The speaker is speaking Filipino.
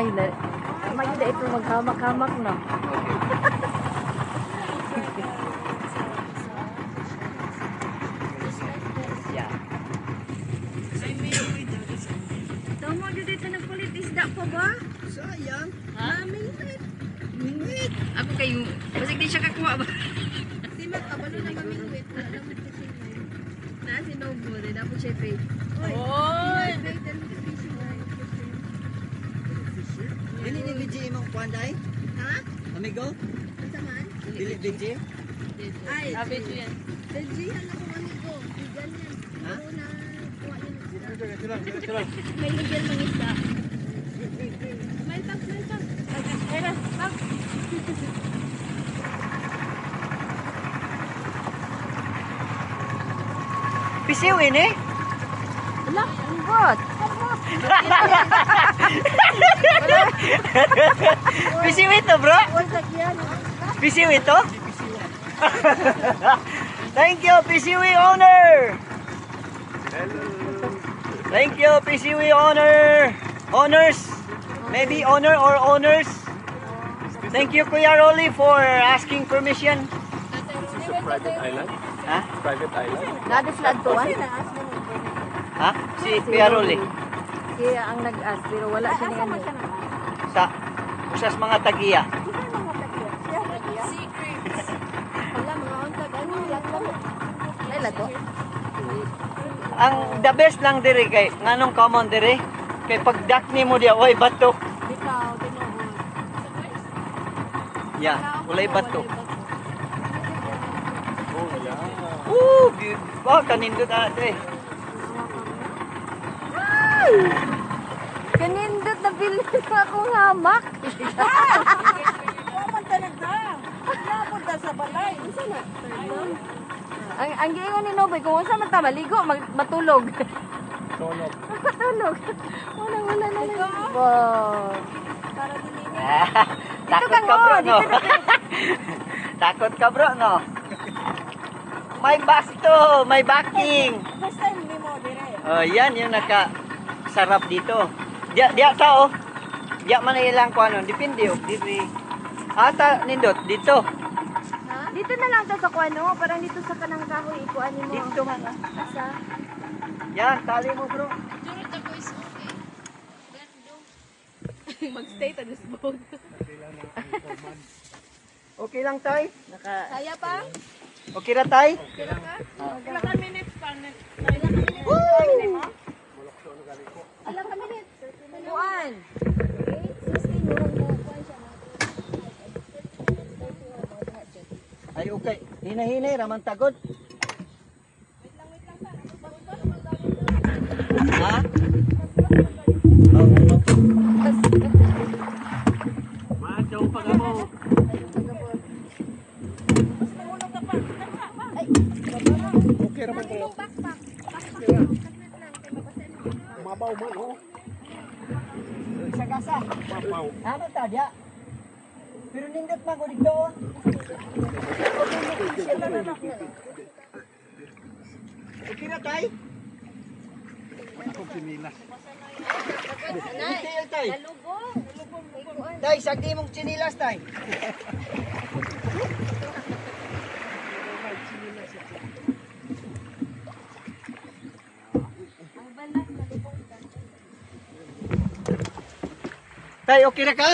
Tama yun ito maghamak-hamak no. Yeah. Tama dito ito nagpulit isda pa ba? Sayang. Ha? Mingwit. Mingwit. Ako kayo, basig di siya kakuha ba? Si Mac, abalo na mamingwit. Wala naman fishing line. Na si Nobo, din ako siya pay. Oy! Bait and fishing line. Dili ni BG imong kuanday? Ha? Amigo? Asa man? Dili BG? Ay, Sabi ko yan. Belgian ako amigo. Vegan yan. Ha? Ano na kuha yun isda. May legal mang isda. May tag. Pero, ma'am. Pisiwin eh. Wala, ang bot. Pisiw ito, bro. Wala yan. Pisiw ito? Thank you, PCW owner. Thank you, PCW owner. Owners. Maybe owner or owners. Thank you, Kuya Rolly, for asking permission. This is a private island. Ha? Private island. Nadislad to one. Ha? Si Kuya Rolly. Siya ang nag-ask, pero wala siya nga niya. Sa usas mga tagiya. Wala, mga untag. Ano, laklo. Ay, lago. Ang the best lang dire kay nganong common dire kay pagdak nimo dia oy batok. Bitaw, tinuod. Yeah, walay batok. Oh, yeah. Ba kanindot ate. Kanindot na bilhin ko akong hamak. Waman talaga. Napunta sa balay. Isa na. Ang giingon ni Noboy, kung saan man ta maligo, matulog. Tulog. Matulog. Wala na lang. Wow. Para dili. Takot ka, ka bro no? no. Takot ka bro no. May basto, may backing. First time ni mo dire. Oh, yan yung naka sarap dito. Diya ta oh. Diya man ilang ko ano, depende oh. Diri. Ata nindot dito. Dito na lang to sa kuano, parang dito sa kanang kahoy ikuan mo. Dito man. Ah. Asa? Yan, tali mo bro. Durot ako is okay. Magstay ta this boat. Okay lang tay? Naka Kaya pa? okay ra tay? Kaya ka? Ilang ka minutes pa? Ilang ka minutes? Kuan. Ay okay. Hinahinay raman tagod. Ha? Madyaw pa mo. Okay raman ko. Mabaw man, oh. Sagasa. Mabaw. Ano ta dia? Pero nindot man ko dito. Oh. Okay na tay? Ako sinilas. Detail tay. Tay, sagdi mong chinilas tay. Tay, okay na ka?